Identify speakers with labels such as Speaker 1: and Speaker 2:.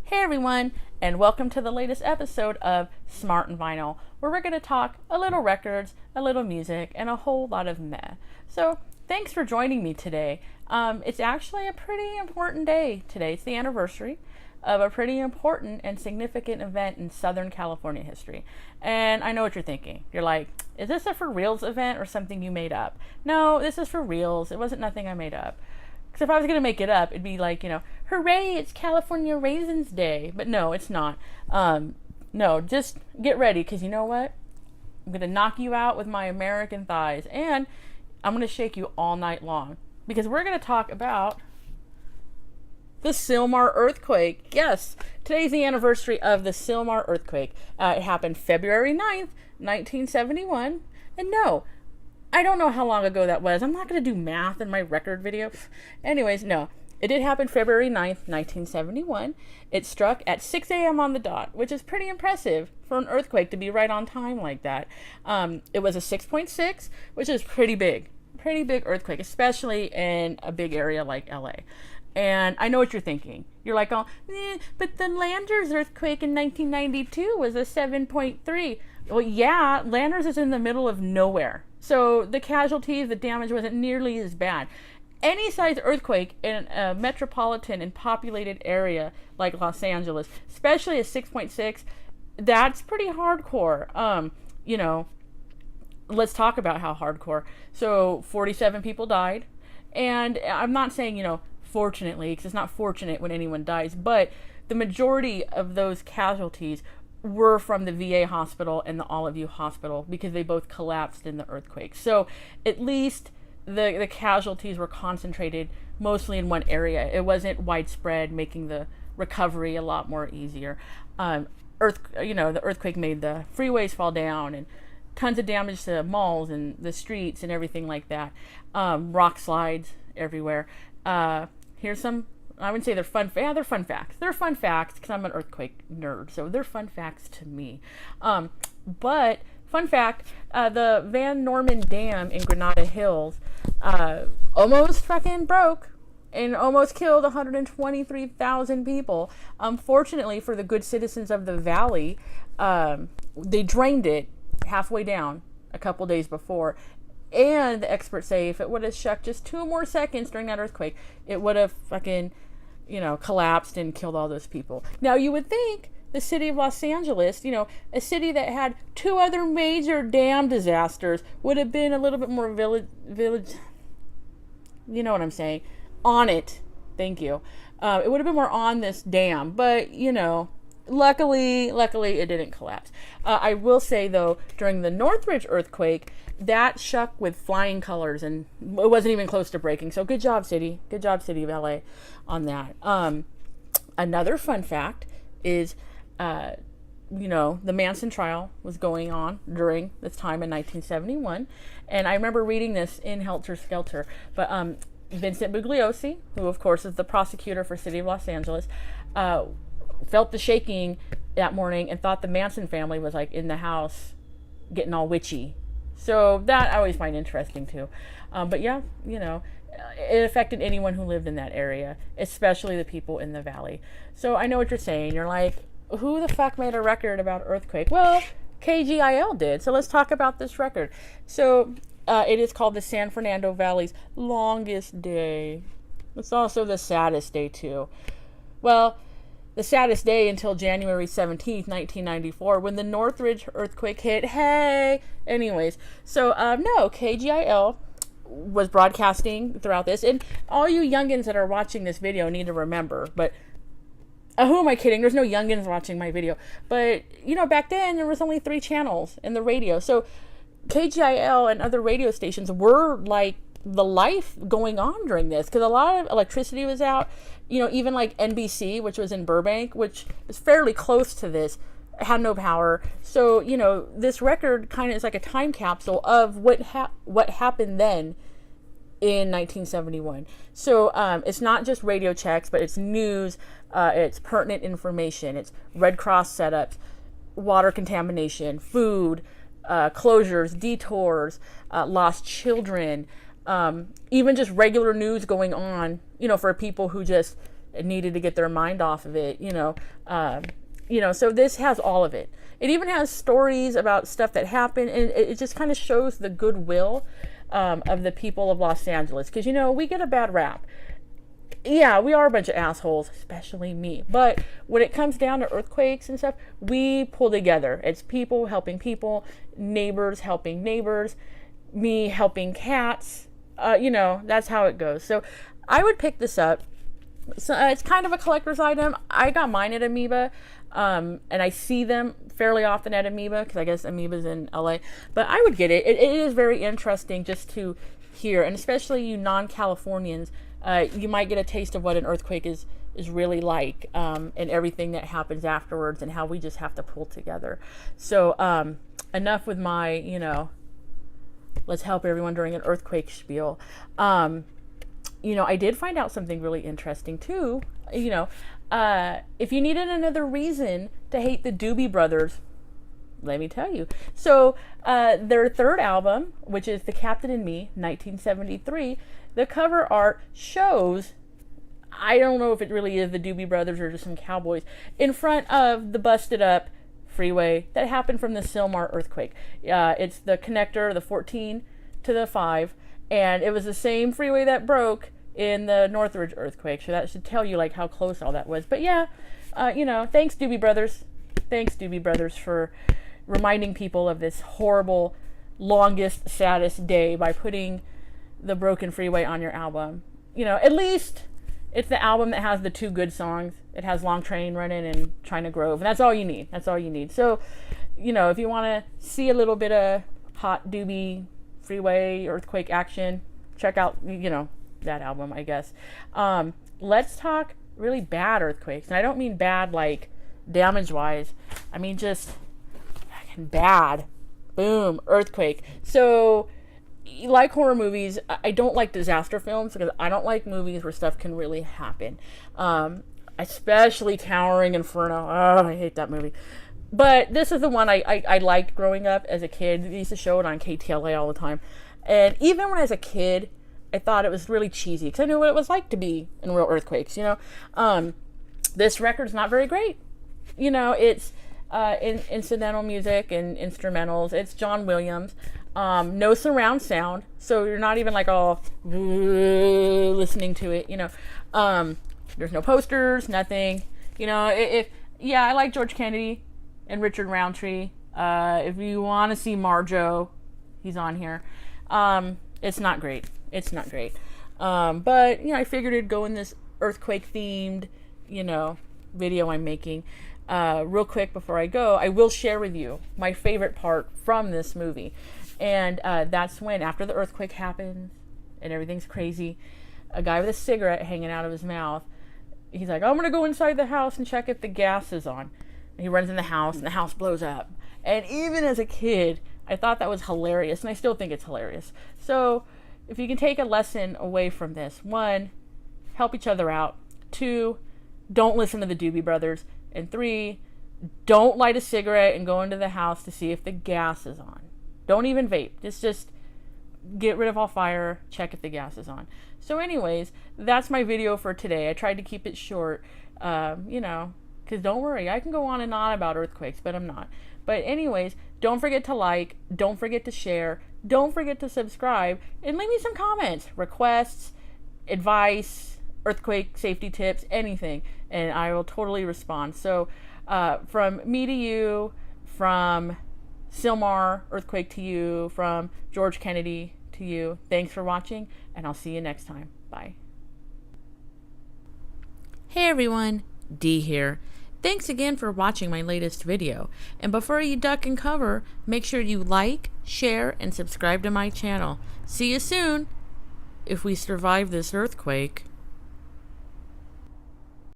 Speaker 1: Hey everyone, and welcome to the latest episode of Smart and Vinyl, where we're going to talk a little records, a little music, and a whole lot of meh. So, thanks for joining me today. It's actually a pretty important day today. It's the anniversary of a pretty important and significant event in Southern California history. And I know what you're thinking. You're like, is this a for reals event or something you made up? No, this is for reals. It wasn't nothing I made up. Because if I was going to make it up, it'd be like, hooray, it's California Raisins Day. But no, it's not. No, just get ready, because you know what? I'm going to knock you out with my American thighs. And I'm going to shake you all night long. Because we're going to talk about the Sylmar Earthquake. Yes, today's the anniversary of the Sylmar Earthquake. It happened February 9th, 1971. And no, I don't know how long ago that was. I'm not going to do math in my record video. Anyways, no. It did happen February 9th, 1971. It struck at 6 a.m. on the dot, which is pretty impressive for an earthquake to be right on time like that. It was a 6.6, which is pretty big. Pretty big earthquake, especially in a big area like LA. And I know what you're thinking. You're like, but the Landers earthquake in 1992 was a 7.3. Well, yeah, Landers is in the middle of nowhere. So the casualties, the damage wasn't nearly as bad. Any size earthquake in a metropolitan and populated area like Los Angeles, especially a 6.6, that's pretty hardcore. Let's talk about how hardcore. So 47 people died. And I'm not saying, fortunately, because it's not fortunate when anyone dies, but the majority of those casualties were from the VA hospital and the Olive View hospital because they both collapsed in the earthquake. So at least the casualties were concentrated mostly in one area. It wasn't widespread, making the recovery a lot more easier. The earthquake made the freeways fall down and tons of damage to malls and the streets and everything like that. Rock slides everywhere. Here's some, I wouldn't say they're fun. Yeah, they're fun facts. They're fun facts because I'm an earthquake nerd, so they're fun facts to me. But fun fact: the Van Norman Dam in Granada Hills almost fucking broke and almost killed 123,000 people. Unfortunately for the good citizens of the valley, they drained it halfway down a couple days before. And the experts say if it would have shook just 2 more seconds during that earthquake, it would have fucking, collapsed and killed all those people. Now, you would think the city of Los Angeles, a city that had 2 other major dam disasters, would have been a little bit more village, you know what I'm saying, on it. Thank you. It would have been more on this dam, but, luckily it didn't collapse. I will say, though, during the Northridge earthquake, that shook with flying colors, and it wasn't even close to breaking. So good job, city. Good job, city of LA, on that. Another fun fact is, the Manson trial was going on during this time in 1971. And I remember reading this in Helter Skelter. But Vincent Bugliosi, who, of course, is the prosecutor for City of Los Angeles, felt the shaking that morning and thought the Manson family was, in the house getting all witchy. So that I always find interesting too. But yeah, it affected anyone who lived in that area, especially the people in the valley. So I know what you're saying. You're like, who the fuck made a record about earthquake? Well, KGIL did. So let's talk about this record. So it is called the San Fernando Valley's longest day. It's also the saddest day too. Well, the saddest day until January 17th, 1994, when the Northridge earthquake hit. Hey! Anyways, so, KGIL was broadcasting throughout this. And all you youngins that are watching this video need to remember, but who am I kidding? There's no youngins watching my video. But, back then there was only 3 channels in the radio. So KGIL and other radio stations were like the life going on during this, because a lot of electricity was out. Even like NBC, which was in Burbank, which is fairly close to this, had no power. So, this record kind of is like a time capsule of what happened then in 1971. So it's not just radio checks, but it's news, it's pertinent information, it's Red Cross setups, water contamination, food, closures, detours, lost children, even just regular news going on, for people who just needed to get their mind off of it, so this has all of it. It even has stories about stuff that happened, and it just kind of shows the goodwill of the people of Los Angeles, because we get a bad rap. Yeah, we are a bunch of assholes, especially me. But when it comes down to earthquakes and stuff, we pull together. It's people helping people, neighbors helping neighbors, me helping cats. That's how it goes. So I would pick this up. So it's kind of a collector's item. I got mine at Amoeba, and I see them fairly often at Amoeba, because I guess Amoeba's in LA. But I would get it. It is very interesting just to hear, and especially you non-Californians, you might get a taste of what an earthquake is really like, and everything that happens afterwards, and how we just have to pull together. So enough with my, let's help everyone during an earthquake spiel. I did find out something really interesting too. If you needed another reason to hate the Doobie Brothers, let me tell you. So their third album, which is The Captain and Me, 1973, the cover art shows, I don't know if it really is the Doobie Brothers or just some cowboys, in front of the busted up freeway that happened from the Sylmar earthquake. It's the connector, the 14 to the 5, and it was the same freeway that broke in the Northridge earthquake. So that should tell you like how close all that was. But yeah, thanks Doobie Brothers. Thanks Doobie Brothers for reminding people of this horrible, longest, saddest day by putting the broken freeway on your album. At least it's the album that has the 2 good songs. It has Long Train Running and China Grove, and that's all you need. That's all you need. So, if you want to see a little bit of hot Doobie freeway earthquake action, check out, that album, I guess. Let's talk really bad earthquakes. And I don't mean bad like damage-wise. I mean just fucking bad. Boom, earthquake. So, like horror movies, I don't like disaster films, because I don't like movies where stuff can really happen. Especially Towering Inferno. Oh, I hate that movie. But this is the one I liked growing up as a kid. They used to show it on KTLA all the time. And even when I was a kid, I thought it was really cheesy, because I knew what it was like to be in real earthquakes, This record's not very great. It's incidental music and instrumentals. It's John Williams. No surround sound, so you're not even like all listening to it, There's no posters, nothing. I like George Kennedy and Richard Roundtree. If you want to see Marjo, he's on here. It's not great. It's not great. But I figured it'd go in this earthquake themed, video I'm making. Real quick before I go, I will share with you my favorite part from this movie. And that's when, after the earthquake happens and everything's crazy, a guy with a cigarette hanging out of his mouth, he's like, I'm going to go inside the house and check if the gas is on. And he runs in the house, and the house blows up. And even as a kid, I thought that was hilarious, and I still think it's hilarious. So if you can take a lesson away from this, 1, help each other out. 2, don't listen to the Doobie Brothers. And 3, don't light a cigarette and go into the house to see if the gas is on. Don't even vape. Just get rid of all fire, check if the gas is on. So anyways, that's my video for today. I tried to keep it short, because don't worry, I can go on and on about earthquakes, but I'm not. But anyways, don't forget to like, don't forget to share, don't forget to subscribe, and leave me some comments, requests, advice, earthquake safety tips, anything, and I will totally respond. So from me to you, from Sylmar Earthquake to you, from George Kennedy to you, thanks for watching, and I'll see you next time. Bye. Hey everyone, Dee here. Thanks again for watching my latest video. And before you duck and cover, make sure you like, share, and subscribe to my channel. See you soon, if we survive this earthquake.